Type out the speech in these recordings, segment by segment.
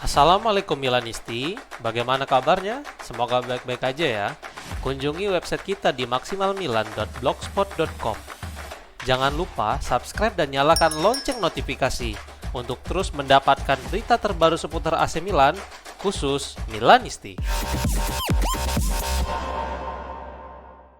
Assalamualaikum Milanisti, bagaimana kabarnya? Semoga baik-baik aja ya. Kunjungi website kita di maksimalmilan.blogspot.com. Jangan lupa subscribe dan nyalakan lonceng notifikasi untuk terus mendapatkan berita terbaru seputar AC Milan, khusus Milanisti.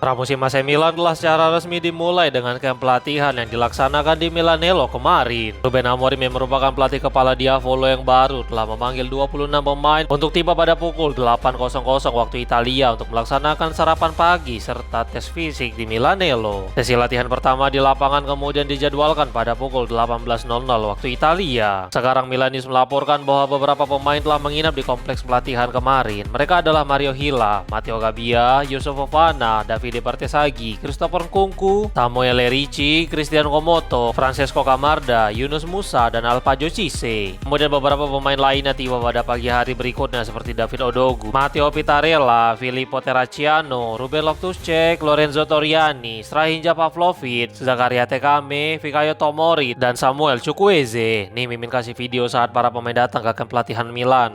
Pramusim AC Milan telah secara resmi dimulai dengan camp pelatihan yang dilaksanakan di Milanello kemarin. Ruben Amorim yang merupakan pelatih kepala Diavolo yang baru telah memanggil 26 pemain untuk tiba pada pukul 8.00 waktu Italia untuk melaksanakan sarapan pagi serta tes fisik di Milanello. Sesi latihan pertama di lapangan kemudian dijadwalkan pada pukul 18.00 waktu Italia. Sekarang Milanis melaporkan bahwa beberapa pemain telah menginap di kompleks pelatihan kemarin. Mereka adalah Mario Hila, Matteo Gabbia, Yusuf Fofana, Davide Bartesaghi, Christopher Nkunku, Samuel Lerici, Christian Komoto, Francesco Camarda, Yunus Musa, dan Alphajo Cisse. Kemudian beberapa pemain lainnya tiba pada pagi hari berikutnya seperti David Odogu, Matteo Pittarella, Filippo Terracciano, Ruben Loftus-Cheek, Lorenzo Toriani, Strahinja Pavlovic, Zakaria Tekame, Fikayo Tomori, dan Samuel Chukwueze. Nih Mimin kasih video saat para pemain datang ke camp pelatihan Milan.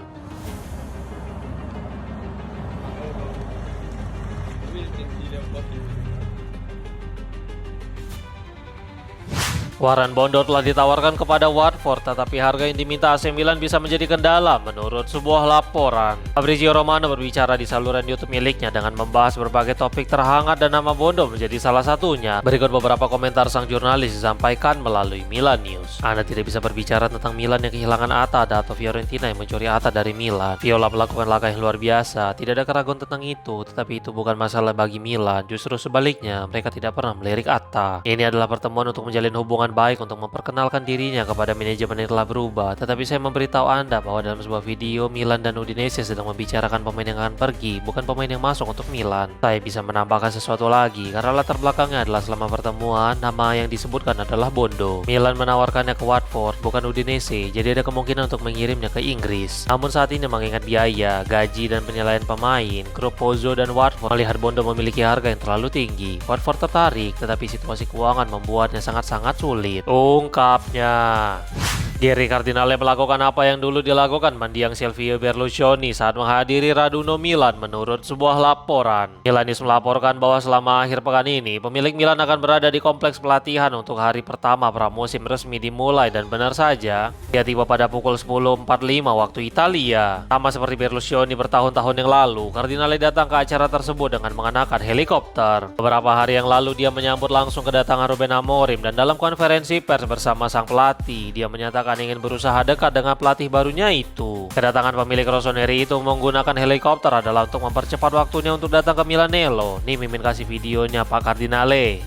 Warren Bondor telah ditawarkan kepada Watford, tetapi harga yang diminta AC Milan bisa menjadi kendala menurut sebuah laporan. Fabrizio Romano berbicara di saluran YouTube miliknya dengan membahas berbagai topik terhangat dan nama Bondor menjadi salah satunya. Berikut beberapa komentar sang jurnalis disampaikan melalui Milan News. Anda tidak bisa berbicara tentang Milan yang kehilangan Atta atau Fiorentina yang mencuri Atta dari Milan. Viola melakukan langkah yang luar biasa, tidak ada keraguan tentang itu, tetapi itu bukan masalah bagi Milan. Justru sebaliknya, mereka tidak pernah melirik Atta. Ini adalah pertemuan untuk menjalin hubungan baik untuk memperkenalkan dirinya kepada manajemen yang telah berubah. Tetapi saya memberitahu Anda bahwa dalam sebuah video Milan dan Udinese sedang membicarakan pemain yang akan pergi, bukan pemain yang masuk untuk Milan. Saya bisa menambahkan sesuatu lagi karena latar belakangnya adalah selama pertemuan nama yang disebutkan adalah Bondo. Milan menawarkannya ke Watford, bukan Udinese, jadi ada kemungkinan untuk mengirimnya ke Inggris. Namun saat ini mengingat biaya, gaji, dan penilaian pemain, grup Pozzo dan Watford melihat Bondo memiliki harga yang terlalu tinggi. Watford tertarik, tetapi situasi keuangan membuatnya sangat-sangat sulit. Ungkapnya. Gary Cardinale melakukan apa yang dulu dilakukan mendiang Silvio Berlusconi saat menghadiri Raduno Milan menurut sebuah laporan. Milanis melaporkan bahwa selama akhir pekan ini, pemilik Milan akan berada di kompleks pelatihan untuk hari pertama pramusim resmi dimulai, dan benar saja, dia tiba pada pukul 10.45 waktu Italia. Sama seperti Berlusconi bertahun-tahun yang lalu, Cardinale datang ke acara tersebut dengan mengenakan helikopter. Beberapa hari yang lalu dia menyambut langsung kedatangan Ruben Amorim, dan dalam konferensi pers bersama sang pelatih, dia menyatakan ingin berusaha dekat dengan pelatih barunya itu. Kedatangan pemilik Rossoneri itu menggunakan helikopter adalah untuk mempercepat waktunya untuk datang ke Milanello. Nih Mimin kasih videonya Pak Cardinale.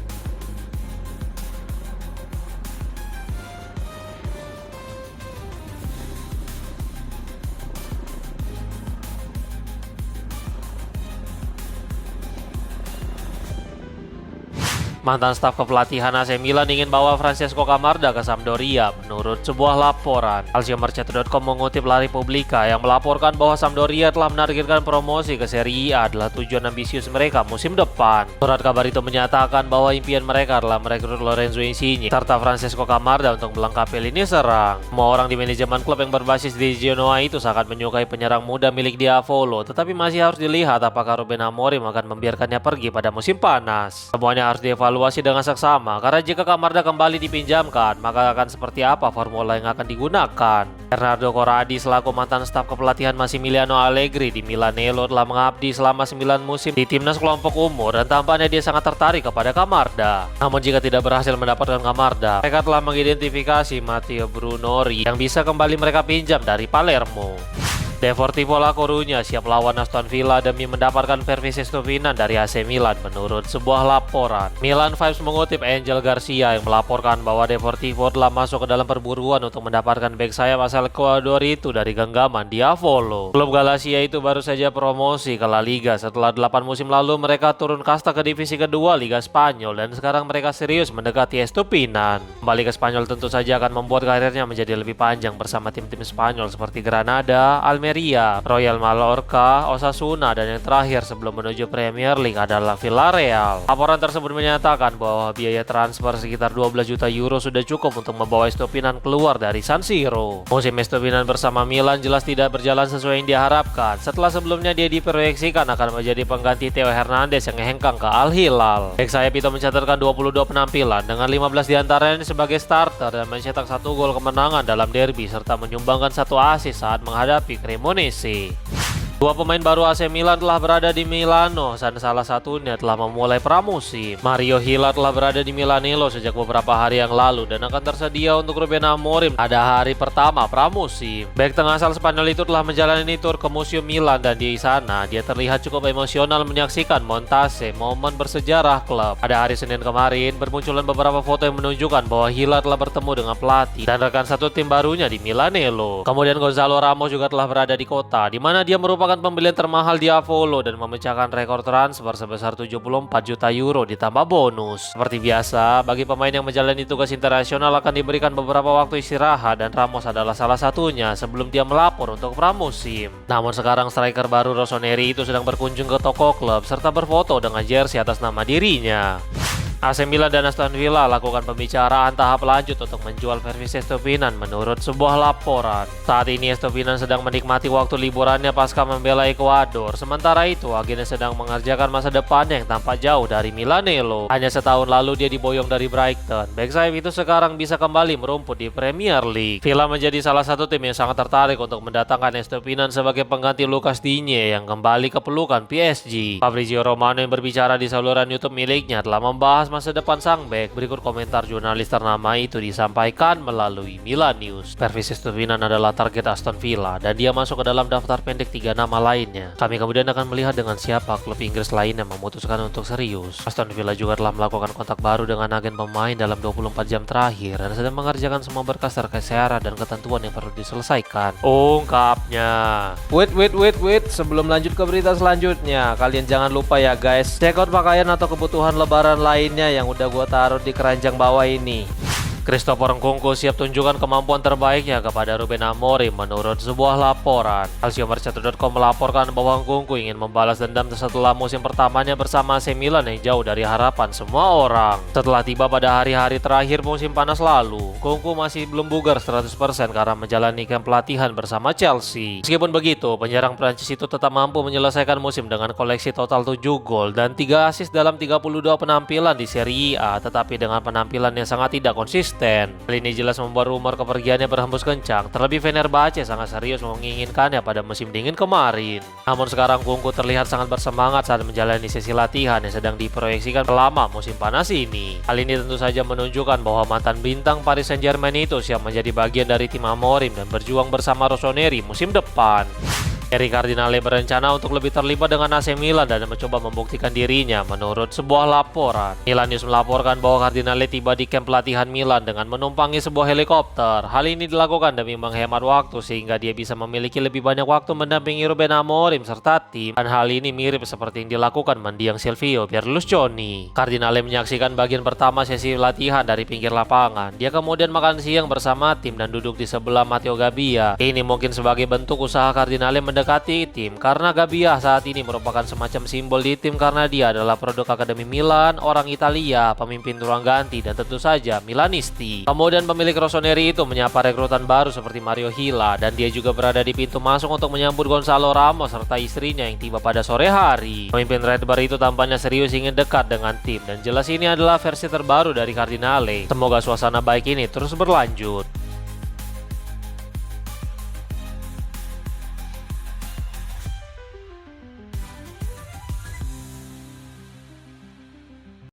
Mantan staf kepelatihan AC Milan ingin bawa Francesco Camarda ke Sampdoria menurut sebuah laporan. Calciomercato.com mengutip La Repubblica yang melaporkan bahwa Sampdoria telah menargetkan promosi ke Serie A adalah tujuan ambisius mereka musim depan. Surat kabar itu menyatakan bahwa impian mereka adalah merekrut Lorenzo Insigne serta Francesco Camarda untuk melengkapi lini serang. Semua orang di manajemen klub yang berbasis di Genoa itu sangat menyukai penyerang muda milik Diavolo, tetapi masih harus dilihat apakah Ruben Amorim akan membiarkannya pergi pada musim panas. Semuanya harus dievaluasi dengan seksama, karena jika Camarda kembali dipinjamkan, maka akan seperti apa formula yang akan digunakan. Bernardo Corradi selaku mantan staf kepelatihan Massimiliano Allegri di Milanello telah mengabdi selama 9 musim di timnas kelompok umur, dan tampaknya dia sangat tertarik kepada Camarda. Namun jika tidak berhasil mendapatkan Camarda, mereka telah mengidentifikasi Matteo Brunori yang bisa kembali mereka pinjam dari Palermo. Deportivo La Coruña siap lawan Aston Villa demi mendapatkan Pervis Estupinan dari AC Milan menurut sebuah laporan. Milan Vibes mengutip Angel Garcia yang melaporkan bahwa Deportivo telah masuk ke dalam perburuan untuk mendapatkan bek sayap asal Ekuador itu dari genggaman Diavolo. Klub Galacia itu baru saja promosi ke La Liga setelah 8 musim lalu mereka turun kasta ke divisi kedua Liga Spanyol, dan sekarang mereka serius mendekati Estupinan. Kembali ke Spanyol tentu saja akan membuat karirnya menjadi lebih panjang bersama tim-tim Spanyol seperti Granada, Almeria, Almeria, Royal Mallorca, Osasuna, dan yang terakhir sebelum menuju Premier League adalah Villarreal. Laporan tersebut menyatakan bahwa biaya transfer sekitar 12 juta euro sudah cukup untuk membawa Estupinan keluar dari San Siro. Musim Estupinan bersama Milan jelas tidak berjalan sesuai yang diharapkan setelah sebelumnya dia diproyeksikan akan menjadi pengganti Theo Hernandez yang hengkang ke Al Hilal. Bek sayap itu mencatatkan 22 penampilan dengan 15 diantaranya sebagai starter dan mencetak 1 gol kemenangan dalam derby serta menyumbangkan 1 assist saat menghadapi Cremonese. Dua pemain baru AC Milan telah berada di Milano dan salah satunya telah memulai pramusim. Mario Hila telah berada di Milanello sejak beberapa hari yang lalu dan akan tersedia untuk Ruben Amorim pada hari pertama pramusim. Bek tengah asal Spanyol itu telah menjalani tur ke Museum Milan dan di sana dia terlihat cukup emosional menyaksikan montase momen bersejarah klub. Pada hari Senin kemarin bermunculan beberapa foto yang menunjukkan bahwa Hila telah bertemu dengan pelatih dan rekan satu tim barunya di Milanello. Kemudian Gonzalo Ramos juga telah berada di kota di mana dia merupakan pembelian termahal di Avolo dan memecahkan rekor transfer sebesar 74 juta euro ditambah bonus. Seperti biasa, bagi pemain yang menjalani tugas internasional akan diberikan beberapa waktu istirahat dan Ramos adalah salah satunya sebelum dia melapor untuk pramusim. Namun sekarang striker baru Rossoneri itu sedang berkunjung ke toko klub serta berfoto dengan jersey atas nama dirinya. AC Milan dan Aston Villa lakukan pembicaraan tahap lanjut untuk menjual Pervis Estupinan menurut sebuah laporan. Saat ini Estupinan sedang menikmati waktu liburannya pasca membela Ekuador. Sementara itu agennya sedang mengerjakan masa depannya yang tampak jauh dari Milanello. Hanya setahun lalu dia diboyong dari Brighton. Bek sayap itu sekarang bisa kembali merumput di Premier League. Villa menjadi salah satu tim yang sangat tertarik untuk mendatangkan Estupinan sebagai pengganti Lucas Digne yang kembali ke pelukan PSG. Fabrizio Romano yang berbicara di saluran YouTube miliknya telah membahas masa depan sang bek. Berikut komentar jurnalis ternama itu disampaikan melalui Milan News. Pervis Estupinan adalah target Aston Villa dan dia masuk ke dalam daftar pendek 3 nama lainnya. Kami kemudian akan melihat dengan siapa klub Inggris lainnya memutuskan untuk serius. Aston Villa juga telah melakukan kontak baru dengan agen pemain dalam 24 jam terakhir dan sedang mengerjakan semua berkas terkait syarat dan ketentuan yang perlu diselesaikan. Ungkapnya. Wait, sebelum lanjut ke berita selanjutnya, kalian jangan lupa ya guys, check out pakaian atau kebutuhan lebaran lainnya yang udah gua taruh di keranjang bawah ini. Christopher Nkunku siap tunjukkan kemampuan terbaiknya kepada Ruben Amorim menurut sebuah laporan. Calciomercato.com melaporkan bahwa Nkunku ingin membalas dendam setelah musim pertamanya bersama AC Milan yang jauh dari harapan semua orang. Setelah tiba pada hari-hari terakhir musim panas lalu, Nkunku masih belum bugar 100% karena menjalani camp pelatihan bersama Chelsea. Meskipun begitu, penyerang Prancis itu tetap mampu menyelesaikan musim dengan koleksi total 7 gol dan 3 assist dalam 32 penampilan di Serie A, tetapi dengan penampilan yang sangat tidak konsisten. Hal ini jelas membuat rumor kepergiannya berhembus kencang. Terlebih Fenerbahce sangat serius menginginkannya pada musim dingin kemarin. Namun sekarang Nkunku terlihat sangat bersemangat saat menjalani sesi latihan yang sedang diproyeksikan selama musim panas ini. Hal ini tentu saja menunjukkan bahwa mantan bintang Paris Saint-Germain itu siap menjadi bagian dari tim Amorim dan berjuang bersama Rossoneri musim depan. Eric Cardinale berencana untuk lebih terlibat dengan AC Milan dan mencoba membuktikan dirinya menurut sebuah laporan. Milan News melaporkan bahwa Cardinale tiba di kamp pelatihan Milan dengan menumpangi sebuah helikopter. Hal ini dilakukan demi menghemat waktu sehingga dia bisa memiliki lebih banyak waktu mendampingi Ruben Amorim serta tim. Dan hal ini mirip seperti yang dilakukan mendiang Silvio Berlusconi. Cardinale menyaksikan bagian pertama sesi latihan dari pinggir lapangan. Dia kemudian makan siang bersama tim dan duduk di sebelah Matteo Gabbia. Ini mungkin sebagai bentuk usaha Cardinale mendekati tim karena Gabbia saat ini merupakan semacam simbol di tim karena dia adalah produk Akademi Milan, orang Italia, pemimpin ruang ganti dan tentu saja Milanisti. Kemudian pemilik Rossoneri itu menyapa rekrutan baru seperti Mario Hila dan dia juga berada di pintu masuk untuk menyambut Gonzalo Ramos serta istrinya yang tiba pada sore hari. Pemimpin Redbar itu tampaknya serius ingin dekat dengan tim dan jelas ini adalah versi terbaru dari Cardinale. Semoga suasana baik ini terus berlanjut.